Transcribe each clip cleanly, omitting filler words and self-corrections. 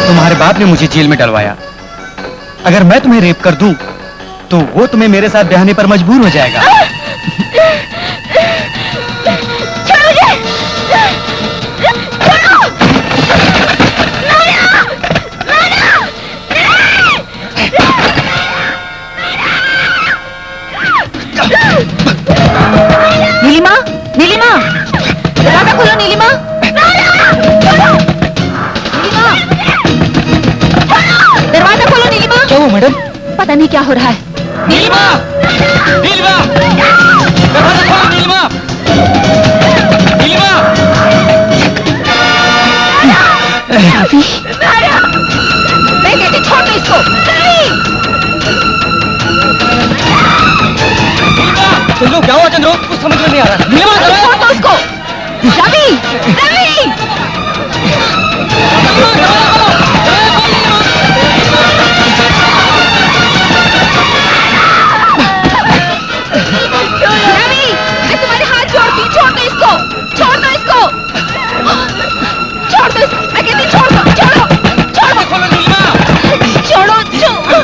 तुम्हारे बाप ने मुझे जेल में डलवाया। अगर मैं तुम्हें रेप कर दूं, तो वो तुम्हें मेरे साथ ब्याहने पर मजबूर हो जाएगा। नीलिमा, नीलिमा, दरवाजा खोलो नीलिमा। नीलिमा, दरवाजा खोलो नीलिमा। क्या हुआ मैडम? पता नहीं क्या हो रहा है। नीलिमा, नीलिमा, दरवाजा खोलो नीलिमा, नीलिमा। रावी, मैं कहती छोड़ दो इसको। चंद्रो, क्या हुआ चंद्रो? कुछ समझ में नहीं आ रहा। नीलिमा, छोड़ दो उसको। रवि, रवि। रवि, मैं तुम्हारे हाथ जोड़ती हूँ, छोड़ दो इसको, छोड़ दो इसको, छोड़ दो, मैं कहती छोड़ दो, छोड़ो, छोड़ो, छोड़ो, छोड़ो।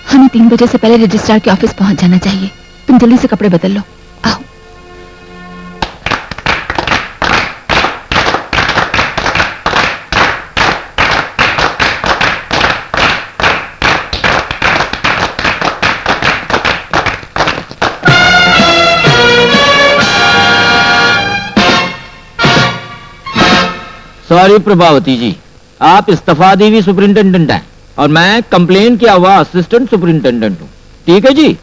हमें 3 बजे से पहले रजिस्ट्रार के ऑफिस पहुंच जाना चाहिए। तुम जल्दी से कपड़े बदल लो। आओ। सॉरी प्रभावती जी, आप इस्तीफा दी हुई सुपरिंटेंडेंट हैं और मैं कंप्लेन किया हुआ असिस्टेंट सुपरिंटेंडेंट हूं। ठीक है जी,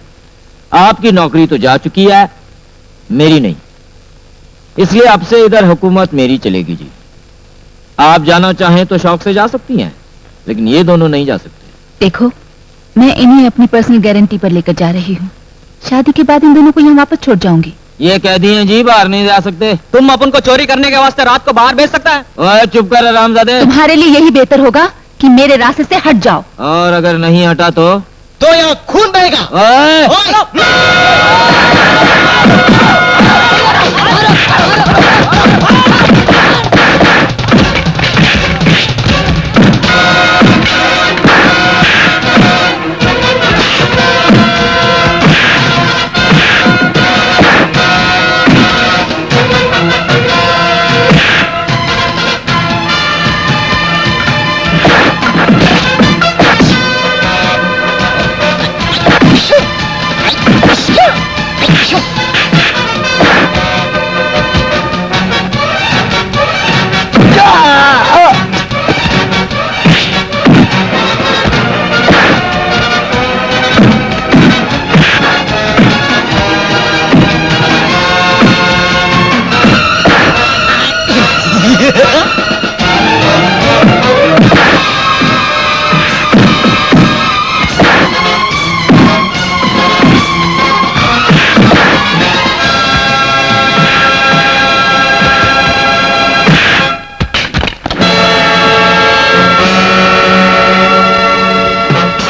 आपकी नौकरी तो जा चुकी है, मेरी नहीं, इसलिए अब से इधर हुकूमत मेरी चलेगी जी। आप जाना चाहें तो शौक से जा सकती हैं, लेकिन ये दोनों नहीं जा सकते। देखो, मैं इन्हें अपनी पर्सनल गारंटी पर लेकर जा रही हूँ। शादी के बाद इन दोनों को यहाँ वापस छोड़ जाऊंगी। ये कह दिए जी, बाहर नहीं जा सकते। तुम अपन को चोरी करने के वास्ते रात को बाहर भेज सकता है? ओए चुप कर हरामजादे। तुम्हारे लिए यही बेहतर होगा कि मेरे रास्ते से हट जाओ। और अगर नहीं हटा तो यहाँ खून बहेगा।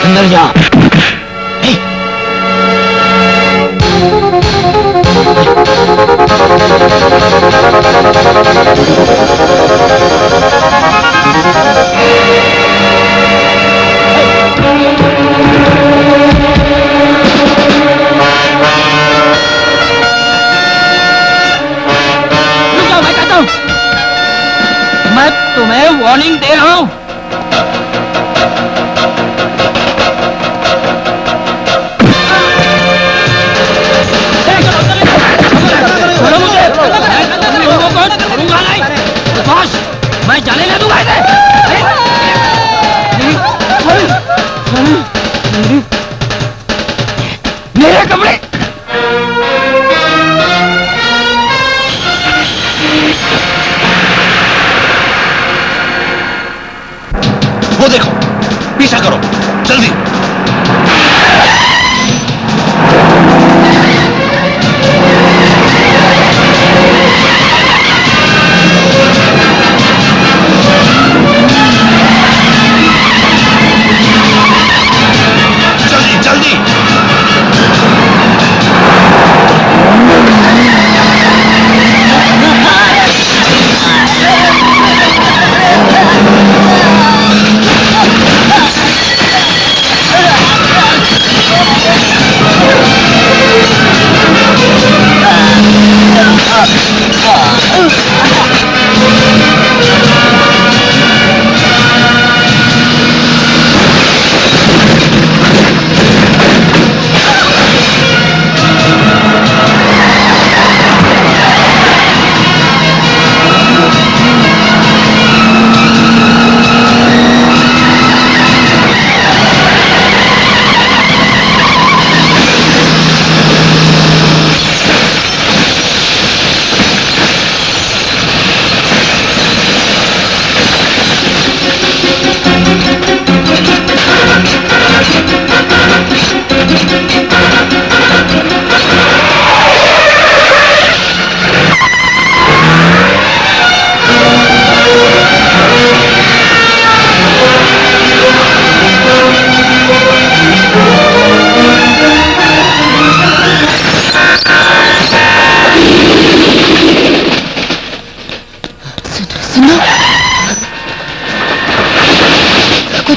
अंदर जा।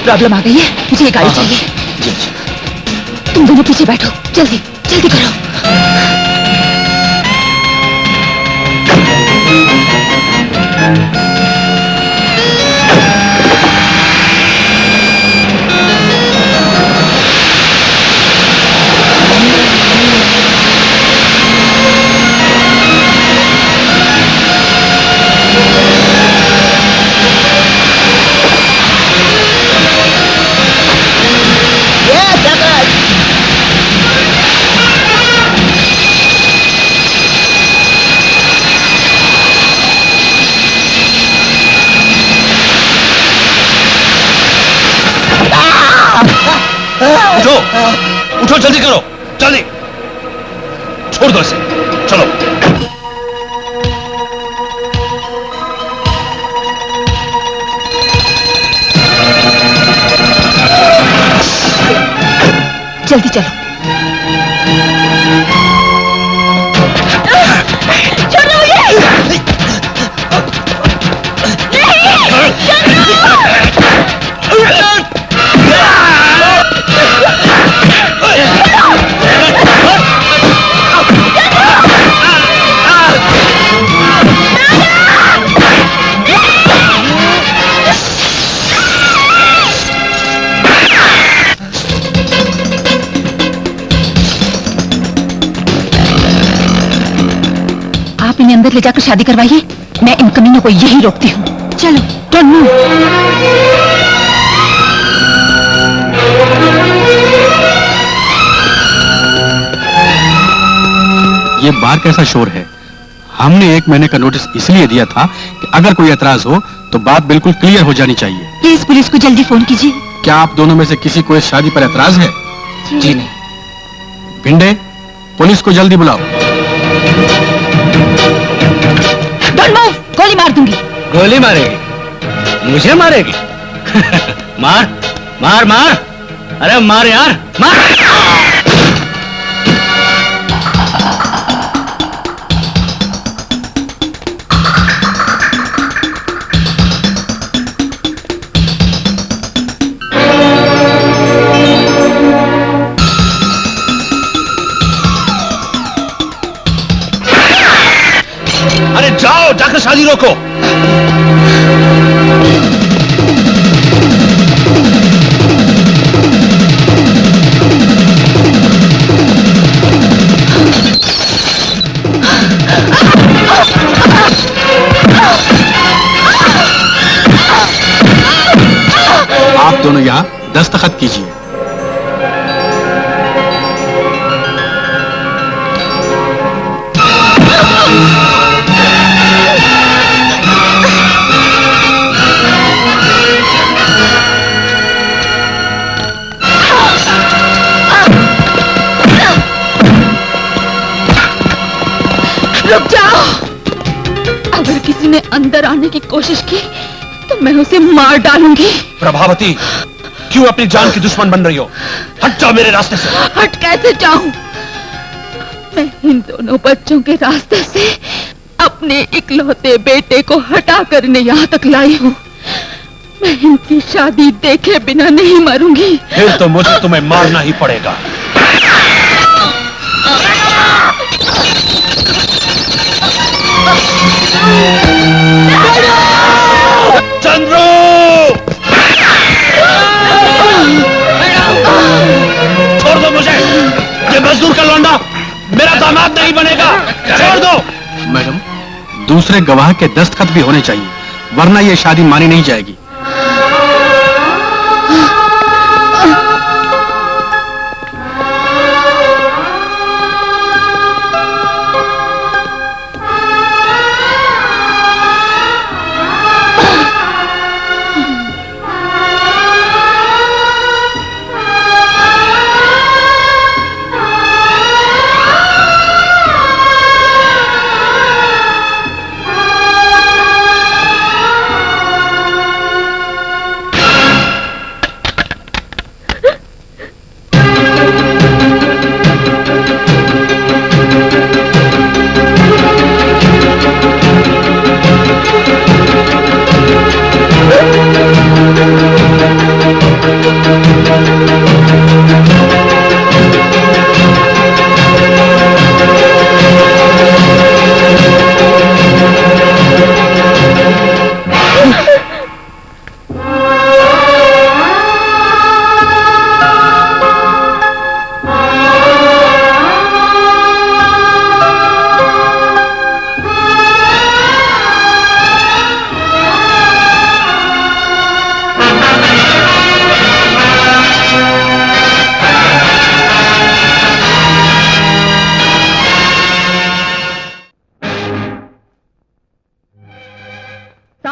प्रॉब्लम आ गई है, मुझे ये गाड़ी चाहिए। तुम दोनों पीछे बैठो, जल्दी जल्दी करो। उठो उठो, जल्दी करो, जल्दी। छोड़ दो इसे, चलो। जल्दी चलो। छोड़ो मुझे! आप इन्हें अंदर ले जाकर शादी करवाइए, मैं इन कमीनों को यही रोकती हूँ। चलो, डोंट मूव। ये बार कैसा शोर है? हमने 1 महीने का नोटिस इसलिए दिया था कि अगर कोई एतराज हो तो बात बिल्कुल क्लियर हो जानी चाहिए। प्लीज पुलिस को जल्दी फोन कीजिए। क्या आप दोनों में से किसी को इस शादी पर एतराज है? जी नहीं। भिंडे, पुलिस को जल्दी बुलाओ। डोंट मूव, गोली मार दूंगी। गोली मारेगी? मुझे मारेगी? मार मार मार, अरे मार यार, मार। अरे जाओ, जाकर शादी रोको। आप दोनों यहाँ दस्तखत कीजिए। रुक जाओ। अगर किसी ने अंदर आने की कोशिश की तो मैं उसे मार डालूंगी। प्रभावती, क्यों अपनी जान की दुश्मन बन रही हो? हट जाओ मेरे रास्ते से। हट कैसे जाऊं? मैं इन दोनों बच्चों के रास्ते से अपने इकलौते बेटे को हटाकर इन्हें यहाँ तक लाई हूँ। मैं इनकी शादी देखे बिना नहीं मरूंगी। फिर तो मुझे तुम्हें मारना ही पड़ेगा। चंद्रू! छोड़ दो मुझे, ये मजदूर का लौंडा मेरा दामाद नहीं बनेगा। छोड़ दो। मैडम, दूसरे गवाह के दस्तखत भी होने चाहिए, वरना ये शादी मानी नहीं जाएगी।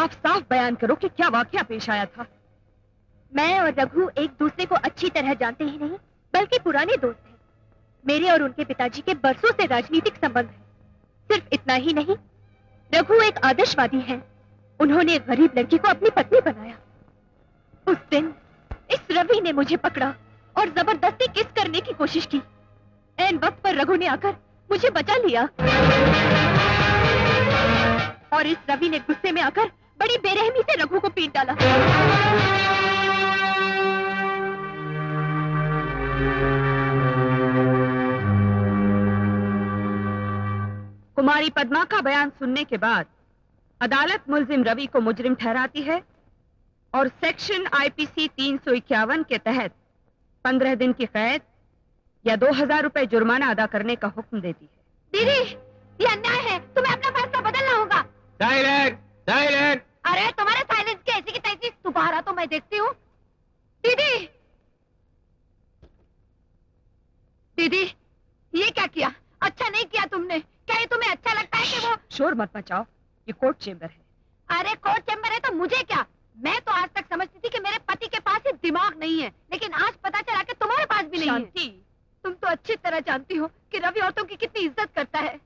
साफ साफ बयान करो कि क्या वाकया पेश आया था। मैं और रघु एक दूसरे को अच्छी तरह जानते ही नहीं बल्कि पुराने दोस्त हैं। मेरे और उनके पिताजी के बरसों से राजनीतिक संबंध हैं। सिर्फ इतना ही नहीं, रघु एक आदर्शवादी हैं। उन्होंने एक गरीब लड़की को अपनी पत्नी बनाया। उस दिन इस रवि ने मुझे पकड़ा और जबरदस्ती किस करने की कोशिश की। ऐन वक्त पर रघु ने आकर मुझे बचा लिया और इस रवि ने गुस्से में आकर बड़ी बेरहमी से रघु को पीट डाला। कुमारी पद्मा का बयान सुनने के बाद अदालत मुलजिम रवि को मुजरिम ठहराती है और सेक्शन आईपीसी 351 के तहत 15 दिन की कैद या 2000 रुपए जुर्माना अदा करने का हुक्म देती है। दीदी, ये अन्याय है। तुम्हें अपना फैसला बदलना होगा। Silent, silent. अरे तुम्हारे साइलेंस की ऐसी की तैसी दोबारा तो मैं देखती हूँ। दीदी, दीदी, ये क्या किया? अच्छा नहीं किया तुमने। क्या ये तुम्हें अच्छा लगता है कि वो? शोर मत मचाओ, ये कोर्ट चेंबर है। अरे कोर्ट चैम्बर है तो मुझे क्या? मैं तो आज तक समझती थी कि मेरे पति के पास ही दिमाग नहीं है, लेकिन आज पता चला कि तुम्हारे पास भी नहीं है। शांति, तुम तो अच्छी तरह जानती हो कि रवि औरतों की कितनी इज्जत करता है।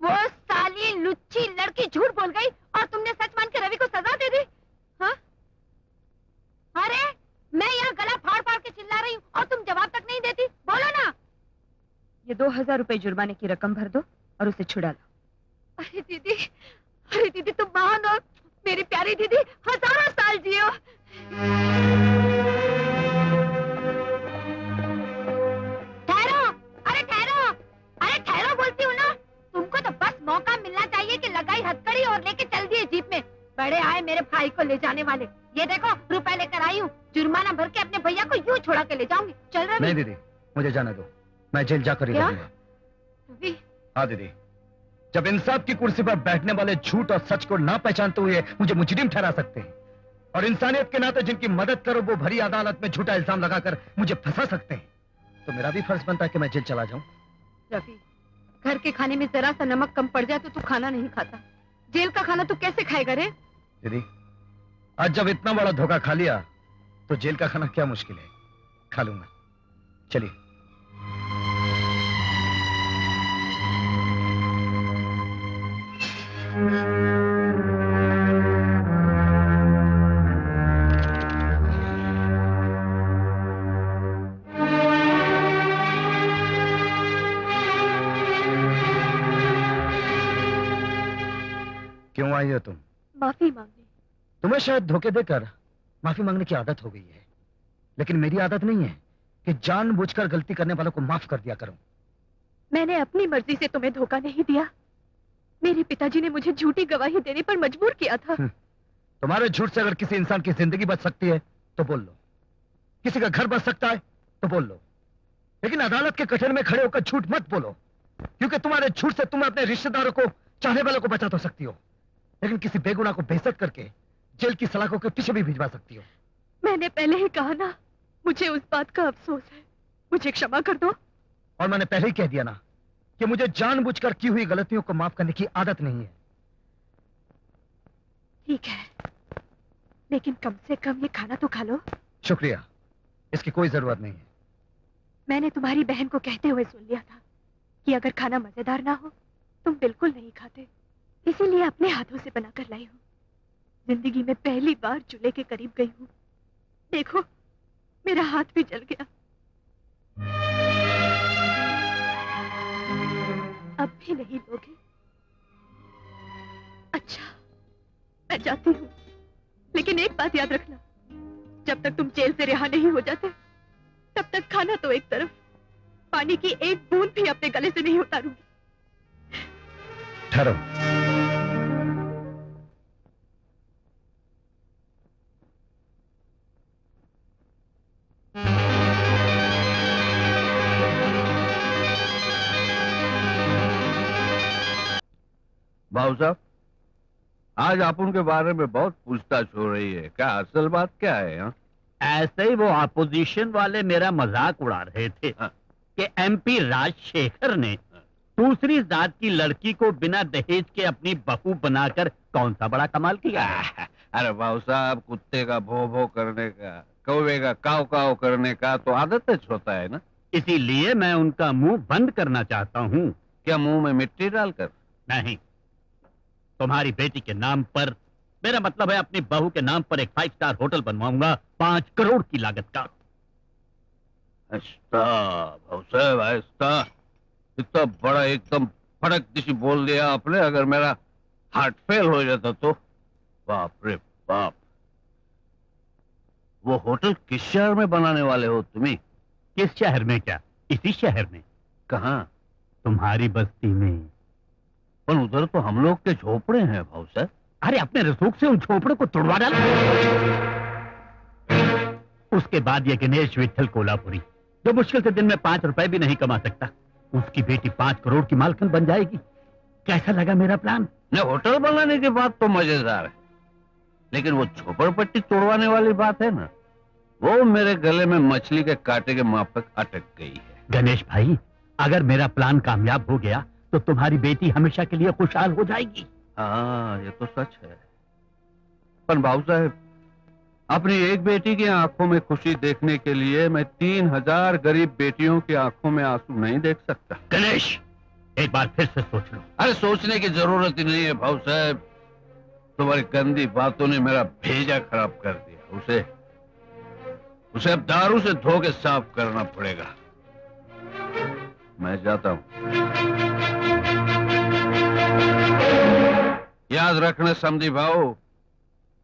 वो साली लुच्ची लड़की झूठ बोल गई और तुमने सच मान के रवि को सजा दे दी। हाँ? अरे मैं यहाँ गला फाड़ फाड़ के चिल्ला रही हूँ और तुम जवाब तक नहीं देती। बोलो ना। ये 2000 रुपए जुर्माने की रकम भर दो और उसे छुड़ा लो। अरे दीदी तुम महान हो। मेरी प्यारी दीदी, हजारों साल जियो। ठहरो, अरे ठहरो, अरे ठहरो बोलती हूँ ना। तुमको तो बस मौका मिलना चाहिए कि लगाई हथकड़ी और लेके चल दिए जीप में। बड़े आए मेरे भाई को ले जाने वाले। ये देखो रुपए लेकर आई हूँ। जुर्माना भर के अपने भैया को यूं छोड़ा के ले जाऊंगी। चल रही? नहीं दीदी, मुझे जाने दो। मैं जेल जाकर ही क्या? रहूंगा। रवि, हाँ दीदी, जब इंसाफ की कुर्सी पर बैठने वाले झूठ और सच को ना पहचानते हुए मुझे मुजरिम ठहरा सकते हैं और इंसानियत के नाते जिनकी मदद करो वो भरी अदालत में झूठा इल्जाम लगाकर मुझे फंसा सकते हैं, तो मेरा भी फर्ज बनता है कि मैं जेल चला जाऊं। रवि, घर के खाने में जरा सा नमक कम पड़ जाए तो तू खाना नहीं खाता। जेल का खाना तू कैसे खाएगा रे? दीदी, आज जब इतना बड़ा धोखा खा लिया तो जेल का खाना क्या मुश्किल है, खा लूंगा। चलिए। क्यों आई हो तुम? माफी मांगने। तुम्हें शायद धोखे देकर माफी मांगने की आदत हो गई है, लेकिन मेरी आदत नहीं है कि जानबूझकर गलती करने वालों को माफ कर दिया करूं। मैंने अपनी मर्जी से तुम्हें धोखा नहीं दिया। मेरे पिताजी ने मुझे झूठी गवाही देने पर मजबूर किया था। तुम्हारे झूठ से अगर किसी इंसान की जिंदगी बच सकती है तो बोल लो, किसी का घर बच सकता है तो बोल लो, लेकिन अदालत के कठघरे में खड़े होकर झूठ मत बोलो, क्योंकि तुम्हारे झूठ से तुम अपने रिश्तेदारों को, चाहने वालों को बचा तो सकती हो, लेकिन किसी बेगुनाह को बेइज्जत करके जेल की सलाखों के पीछे भी भिजवा सकती हो। मैंने पहले ही कहा ना, मुझे उस बात का अफसोस है। मुझे क्षमा कर दो। और मैंने पहले ही कह दिया ना कि मुझे जानबूझकर की हुई गलतियों को माफ करने की आदत नहीं है। ठीक है, लेकिन कम से कम ये खाना तो खा लो। शुक्रिया, इसकी कोई जरूरत नहीं है। मैंने तुम्हारी बहन को कहते हुए सुन लिया था कि अगर खाना मजेदार ना हो तुम बिल्कुल नहीं खाते, इसीलिए अपने हाथों से बनाकर लाई हूँ। जिंदगी में पहली बार चूल्हे के करीब गई हूँ। देखो, मेरा हाथ भी जल गया। अब भी नहीं लोगे? अच्छा, मैं जाती हूँ, लेकिन एक बात याद रखना, जब तक तुम जेल से रिहा नहीं हो जाते तब तक खाना तो एक तरफ, पानी की एक बूंद भी अपने गले से नहीं उतारूंगी। ठहरो। बाबू साहब, आज आप उनके बारे में बहुत पूछताछ हो रही है, क्या असल बात क्या है? हाँ? ऐसे ही वो अपोजिशन वाले मेरा मजाक उड़ा रहे थे कि एमपी राजशेखर ने दूसरी जात की लड़की को बिना दहेज के अपनी बहू बनाकर कौन सा बड़ा कमाल किया। अरे भाऊ साहब, कुत्ते का भो भो करने का, कौवे का काव काव करने का तो आदत होता है ना। इसीलिए मैं उनका मुंह बंद करना चाहता हूँ। क्या मुंह में मिट्टी डालकर? नहीं, तुम्हारी बेटी के नाम पर, मेरा मतलब है अपनी बहू के नाम पर एक 5 स्टार होटल बनवाऊंगा 5 करोड़ की लागत का। ऐसा भाऊ साहब, ऐसा इतना बड़ा एकदम फड़क दिशी बोल दिया आपने। अगर मेरा हार्ट फेल हो जाता तो बाप रे बाप। वो होटल किस शहर में बनाने वाले हो तुम्ही? किस शहर में? क्या इसी शहर में? कहाँ? तुम्हारी बस्ती में। पर उधर तो हम लोग के झोपड़े हैं भाऊ साहब। अरे अपने रसूख से उन झोपड़ों को तोड़वा डाल। उसके बाद ये गणेश विठल कोल्हापुरी, जो मुश्किल से दिन में 5 रुपए भी नहीं कमा सकता, उसकी बेटी 5 करोड़ की मालकिन बन जाएगी। कैसा लगा मेरा प्लान? न होटल बनाने की बात तो मजेदार है, लेकिन वो झोपड़पट्टी तोड़वाने वाली बात है ना, वो मेरे गले में मछली के कांटे के माफक अटक गई है। गणेश भाई, अगर मेरा प्लान कामयाब हो गया तो तुम्हारी बेटी हमेशा के लिए खुशहाल हो जाएगी। हाँ, ये तो सच है। पर भाऊ साहब, अपनी एक बेटी की आंखों में खुशी देखने के लिए मैं 3000 गरीब बेटियों की आंखों में आंसू नहीं देख सकता। गणेश, एक बार फिर से सोच लो। अरे सोचने की जरूरत ही नहीं है भाऊ साहब। तुम्हारी गंदी बातों ने मेरा भेजा खराब कर दिया। उसे अब दारू से धो के साफ करना पड़ेगा। मैं जाता हूं। याद रखना समधी भाऊ,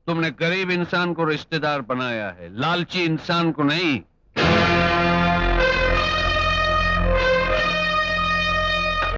तुमने गरीब इंसान को रिश्तेदार बनाया है, लालची इंसान को नहीं।